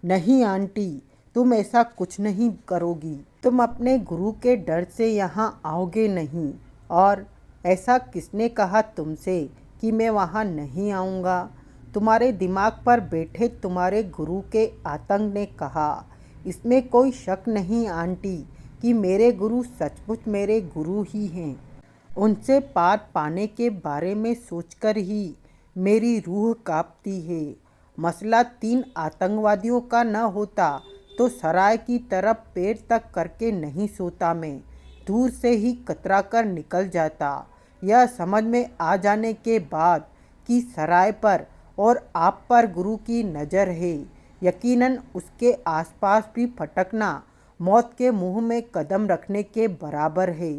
नहीं आंटी, तुम ऐसा कुछ नहीं करोगी। तुम अपने गुरु के डर से यहाँ आओगे नहीं। और ऐसा किसने कहा तुमसे कि मैं वहाँ नहीं आऊँगा? तुम्हारे दिमाग पर बैठे तुम्हारे गुरु के आतंक ने कहा। इसमें कोई शक नहीं आंटी कि मेरे गुरु सचमुच मेरे गुरु ही हैं। उनसे पार पाने के बारे में सोचकर ही मेरी रूह कांपती है। मसला 3 आतंकवादियों का न होता तो सराय की तरफ पैर तक करके नहीं सोता मैं। दूर से ही कतरा कर निकल जाता। यह समझ में आ जाने के बाद कि सराय पर और आप पर गुरु की नज़र है, यकीनन उसके आसपास भी फटकना मौत के मुंह में कदम रखने के बराबर है।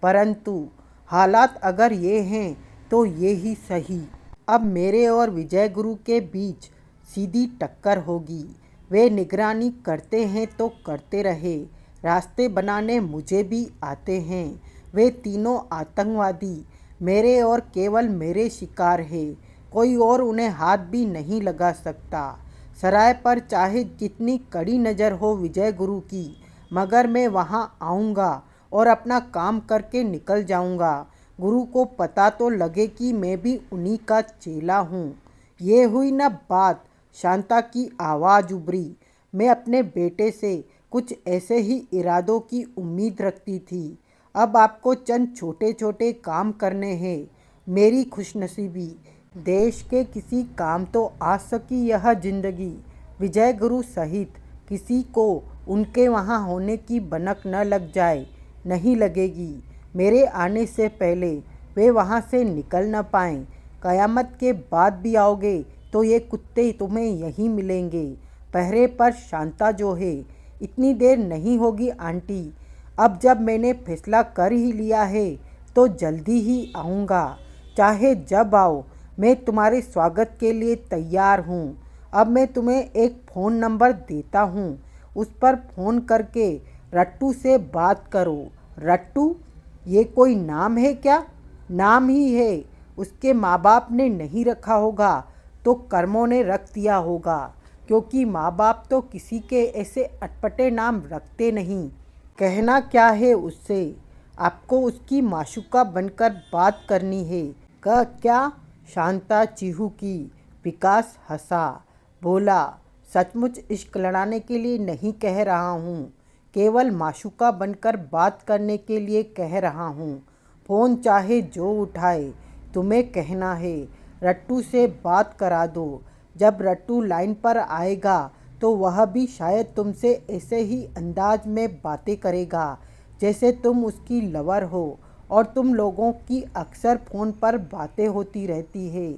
परंतु हालात अगर ये हैं तो ये ही सही। अब मेरे और विजय गुरु के बीच सीधी टक्कर होगी। वे निगरानी करते हैं तो करते रहे, रास्ते बनाने मुझे भी आते हैं। वे तीनों आतंकवादी मेरे और केवल मेरे शिकार है। कोई और उन्हें हाथ भी नहीं लगा सकता। सराय पर चाहे जितनी कड़ी नज़र हो विजय गुरु की, मगर मैं वहाँ आऊँगा और अपना काम करके निकल जाऊँगा। गुरु को पता तो लगे कि मैं भी उन्हीं का चेला हूँ। ये हुई न बात। शांता की आवाज़ उभरी। मैं अपने बेटे से कुछ ऐसे ही इरादों की उम्मीद रखती थी। अब आपको चंद छोटे छोटे काम करने हैं। मेरी खुशनसीबी, देश के किसी काम तो आ सकी यह जिंदगी। विजय गुरु सहित किसी को उनके वहाँ होने की भनक न लग जाए। नहीं लगेगी। मेरे आने से पहले वे वहाँ से निकल न पाएं। कयामत के बाद भी आओगे तो ये कुत्ते तुम्हें यहीं मिलेंगे। पहरे पर शांता जो है। इतनी देर नहीं होगी आंटी। अब जब मैंने फैसला कर ही लिया है तो जल्दी ही आऊँगा। चाहे जब आओ, मैं तुम्हारे स्वागत के लिए तैयार हूँ। अब मैं तुम्हें एक फ़ोन नंबर देता हूँ, उस पर फ़ोन करके रट्टू से बात करो। रट्टू, ये कोई नाम है क्या? नाम ही है। उसके माँ बाप ने नहीं रखा होगा तो कर्मों ने रख दिया होगा, क्योंकि माँ बाप तो किसी के ऐसे अटपटे नाम रखते नहीं। कहना क्या है उससे? आपको उसकी माशूका बनकर बात करनी है। क्या? शांता चिहुकी। विकास हंसा, बोला, सचमुच इश्क लड़ाने के लिए नहीं कह रहा हूँ, केवल माशूका बनकर बात करने के लिए कह रहा हूँ। फ़ोन चाहे जो उठाए, तुम्हें कहना है रट्टू से बात करा दो। जब रट्टू लाइन पर आएगा तो वह भी शायद तुमसे ऐसे ही अंदाज में बातें करेगा जैसे तुम उसकी लवर हो, और तुम लोगों की अक्सर फ़ोन पर बातें होती रहती है।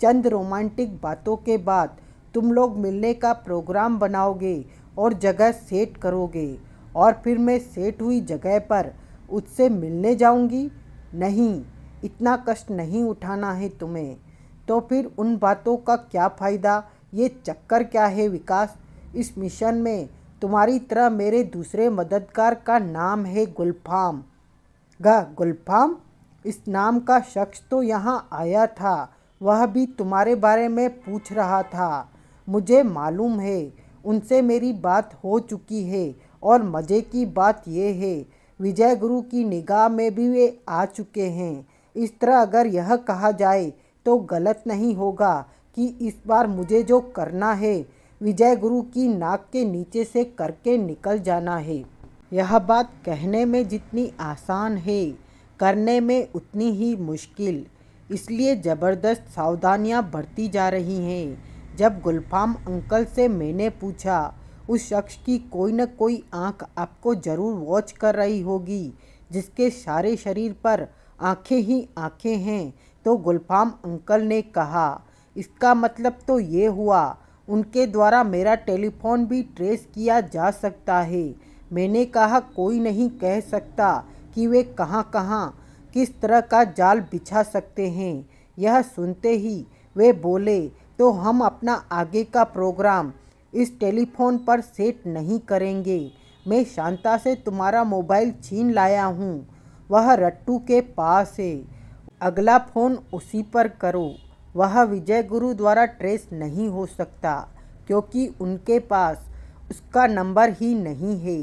चंद रोमांटिक बातों के बाद तुम लोग मिलने का प्रोग्राम बनाओगे और जगह सेट करोगे, और फिर मैं सेट हुई जगह पर उससे मिलने जाऊंगी। नहीं, इतना कष्ट नहीं उठाना है तुम्हें। तो फिर उन बातों का क्या फ़ायदा? ये चक्कर क्या है विकास? इस मिशन में तुम्हारी तरह मेरे दूसरे मददगार का नाम है गुलफाम। गुलफाम? इस नाम का शख्स तो यहाँ आया था, वह भी तुम्हारे बारे में पूछ रहा था। मुझे मालूम है, उनसे मेरी बात हो चुकी है, और मज़े की बात यह है विजय गुरु की निगाह में भी वे आ चुके हैं। इस तरह अगर यह कहा जाए तो गलत नहीं होगा कि इस बार मुझे जो करना है विजय गुरु की नाक के नीचे से करके निकल जाना है। यह बात कहने में जितनी आसान है, करने में उतनी ही मुश्किल। इसलिए ज़बरदस्त सावधानियां बरती जा रही हैं। जब गुलफाम अंकल से मैंने पूछा, उस शख्स की कोई न कोई आंख आपको ज़रूर वॉच कर रही होगी, जिसके सारे शरीर पर आंखें ही आंखें हैं, तो गुलफाम अंकल ने कहा, इसका मतलब तो ये हुआ उनके द्वारा मेरा टेलीफोन भी ट्रेस किया जा सकता है। मैंने कहा, कोई नहीं कह सकता कि वे कहाँ कहाँ किस तरह का जाल बिछा सकते हैं। यह सुनते ही वे बोले, तो हम अपना आगे का प्रोग्राम इस टेलीफोन पर सेट नहीं करेंगे। मैं शांता से तुम्हारा मोबाइल छीन लाया हूँ, वह रट्टू के पास है। अगला फ़ोन उसी पर करो। वह विजय गुरु द्वारा ट्रेस नहीं हो सकता, क्योंकि उनके पास उसका नंबर ही नहीं है।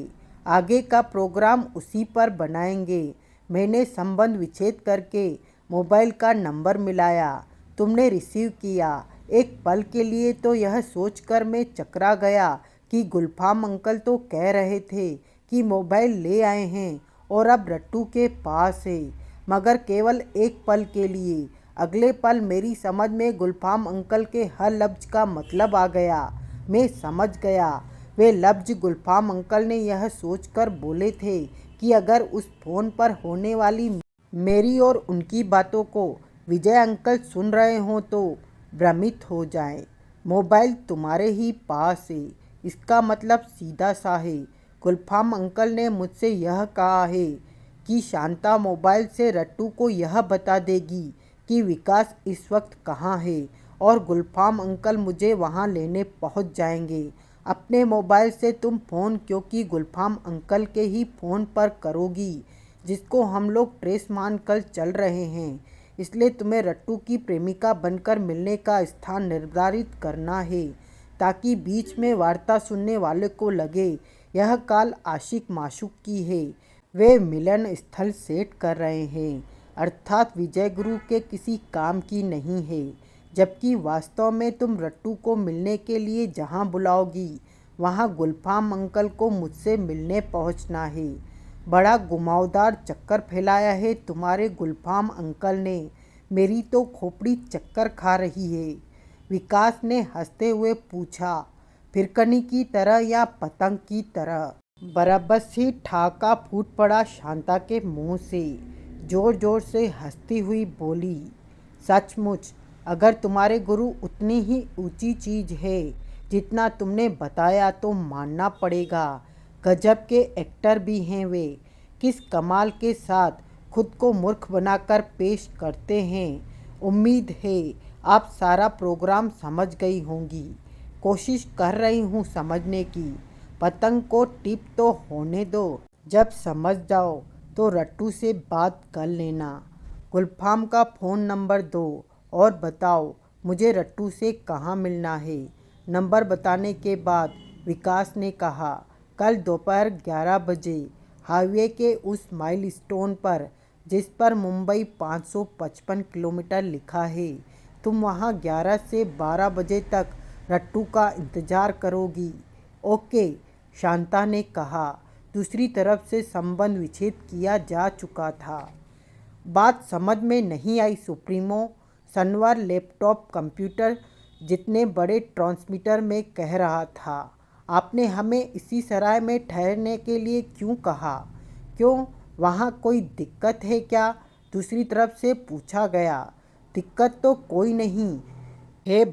आगे का प्रोग्राम उसी पर बनाएंगे। मैंने संबंध विच्छेद करके मोबाइल का नंबर मिलाया। तुमने रिसीव किया। एक पल के लिए तो यह सोचकर मैं चकरा गया कि गुलफाम अंकल तो कह रहे थे कि मोबाइल ले आए हैं और अब रट्टू के पास है, मगर केवल एक पल के लिए। अगले पल मेरी समझ में गुलफाम अंकल के हर लफ्ज़ का मतलब आ गया। मैं समझ गया। वे लफ्ज़ गुलफाम अंकल ने यह सोचकर बोले थे कि अगर उस फ़ोन पर होने वाली मेरी और उनकी बातों को विजय अंकल सुन रहे हों तो भ्रमित हो जाएं। मोबाइल तुम्हारे ही पास है, इसका मतलब सीधा सा है। गुलफाम अंकल ने मुझसे यह कहा है कि शांता मोबाइल से रट्टू को यह बता देगी कि विकास इस वक्त कहाँ है, और गुलफाम अंकल मुझे वहाँ लेने पहुँच जाएंगे। अपने मोबाइल से तुम फ़ोन क्योंकि गुलफाम अंकल के ही फ़ोन पर करोगी, जिसको हम लोग ट्रेस मान कर चल रहे हैं। इसलिए तुम्हें रट्टू की प्रेमिका बनकर मिलने का स्थान निर्धारित करना है, ताकि बीच में वार्ता सुनने वाले को लगे यह कॉल आशिक माशूक की है। वे मिलन स्थल सेट कर रहे हैं, अर्थात विजय गुरु के किसी काम की नहीं है। जबकि वास्तव में तुम रट्टू को मिलने के लिए जहाँ बुलाओगी वहाँ गुलफाम अंकल को मुझसे मिलने पहुँचना है। बड़ा घुमावदार चक्कर फैलाया है तुम्हारे गुलफाम अंकल ने, मेरी तो खोपड़ी चक्कर खा रही है। विकास ने हंसते हुए पूछा, फिरकनी की तरह या पतंग की तरह? बराबर ही ठाका फूट पड़ा शांता के मुंह से। जोर जोर से हंसती हुई बोली, सचमुच अगर तुम्हारे गुरु उतनी ही ऊंची चीज है जितना तुमने बताया तो मानना पड़ेगा। गजब के एक्टर भी हैं वे। किस कमाल के साथ खुद को मूर्ख बनाकर पेश करते हैं। उम्मीद है आप सारा प्रोग्राम समझ गई होंगी। कोशिश कर रही हूँ समझने की। पतंग को टिप तो होने दो, जब समझ जाओ तो रट्टू से बात कर लेना। गुलफाम का फ़ोन नंबर दो और बताओ मुझे रट्टू से कहाँ मिलना है। नंबर बताने के बाद विकास ने कहा, कल दोपहर 11 बजे हाईवे के उस माइलस्टोन पर जिस पर मुंबई 555 किलोमीटर लिखा है, तुम वहाँ 11 से 12 बजे तक रट्टू का इंतज़ार करोगी। ओके, शांता ने कहा। दूसरी तरफ से संबंध विच्छेद किया जा चुका था। बात समझ में नहीं आई सुप्रीमो। सनवर लैपटॉप कंप्यूटर जितने बड़े ट्रांसमीटर में कह रहा था। आपने हमें इसी सराय में ठहरने के लिए क्यों कहा? क्यों, वहाँ कोई दिक्कत है क्या? दूसरी तरफ से पूछा गया। दिक्कत तो कोई नहीं है,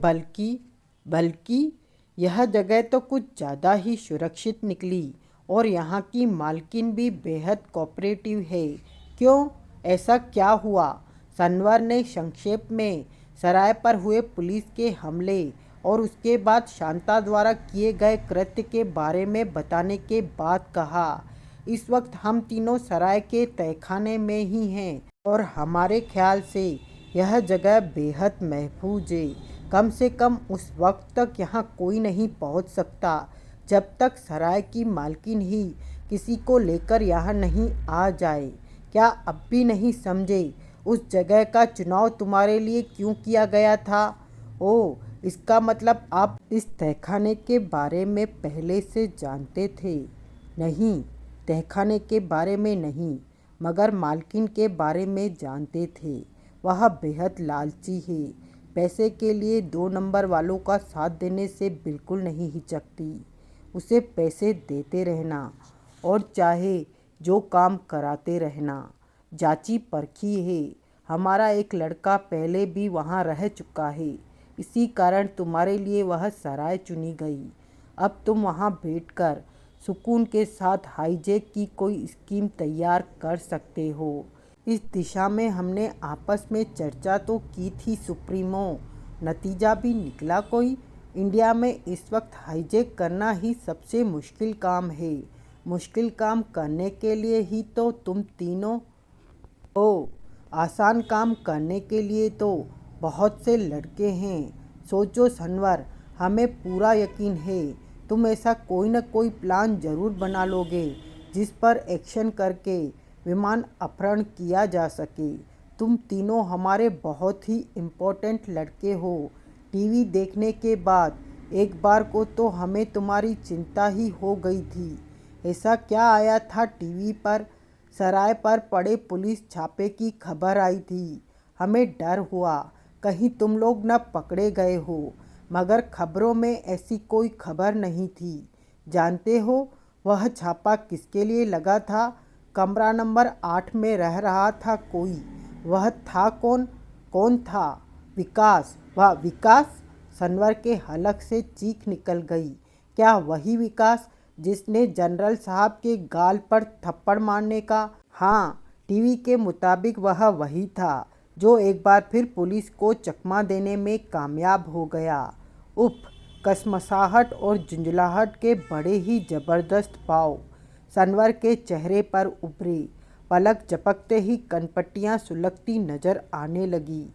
बल्कि यह जगह तो कुछ ज़्यादा ही सुरक्षित निकली और यहाँ की मालकिन भी बेहद कोऑपरेटिव है। क्यों, ऐसा क्या हुआ? सनवर ने संक्षेप में सराय पर हुए पुलिस के हमले और उसके बाद शांता द्वारा किए गए कृत्य के बारे में बताने के बाद कहा, इस वक्त हम तीनों सराय के तहखाने में ही हैं और हमारे ख्याल से यह जगह बेहद महफूज है। कम से कम उस वक्त तक यहाँ कोई नहीं पहुँच सकता जब तक सराय की मालकिन ही किसी को लेकर यहाँ नहीं आ जाए। क्या अब भी नहीं समझे उस जगह का चुनाव तुम्हारे लिए क्यों किया गया था? ओह, इसका मतलब आप इस तहखाने के बारे में पहले से जानते थे? नहीं, तहखाने के बारे में नहीं, मगर मालकिन के बारे में जानते थे। वह बेहद लालची है। पैसे के लिए 2 नंबर वालों का साथ देने से बिल्कुल नहीं हिचकती। उसे पैसे देते रहना और चाहे जो काम कराते रहना। जांची परखी है। हमारा एक लड़का पहले भी वहाँ रह चुका है, इसी कारण तुम्हारे लिए वह सराय चुनी गई। अब तुम वहाँ बैठकर सुकून के साथ हाईजैक की कोई स्कीम तैयार कर सकते हो। इस दिशा में हमने आपस में चर्चा तो की थी सुप्रीमो। नतीजा भी निकला कोई? इंडिया में इस वक्त हाईजैक करना ही सबसे मुश्किल काम है। मुश्किल काम करने के लिए ही तो तुम तीनों हो। आसान काम करने के लिए तो बहुत से लड़के हैं। सोचो सनवर, हमें पूरा यकीन है तुम ऐसा कोई न कोई प्लान जरूर बना लोगे जिस पर एक्शन करके विमान अपहरण किया जा सके। तुम तीनों हमारे बहुत ही इम्पोर्टेंट लड़के हो। टीवी देखने के बाद एक बार को तो हमें तुम्हारी चिंता ही हो गई थी। ऐसा क्या आया था टीवी पर? सराय पर पड़े पुलिस छापे की खबर आई थी। हमें डर हुआ कहीं तुम लोग न पकड़े गए हो, मगर खबरों में ऐसी कोई खबर नहीं थी। जानते हो वह छापा किसके लिए लगा था? कमरा नंबर 8 में रह रहा था कोई। वह था कौन? कौन था? विकास। वह विकास? सनवर के हलक से चीख निकल गई। क्या वही विकास जिसने जनरल साहब के गाल पर थप्पड़ मारने का? हाँ, टीवी के मुताबिक वह वही था जो एक बार फिर पुलिस को चकमा देने में कामयाब हो गया। उफ, कसमसाहट और झुंझलाहट के बड़े ही जबरदस्त भाव सनवर के चेहरे पर उभरे। पलक झपकते ही कनपट्टियां सुलगती नजर आने लगी।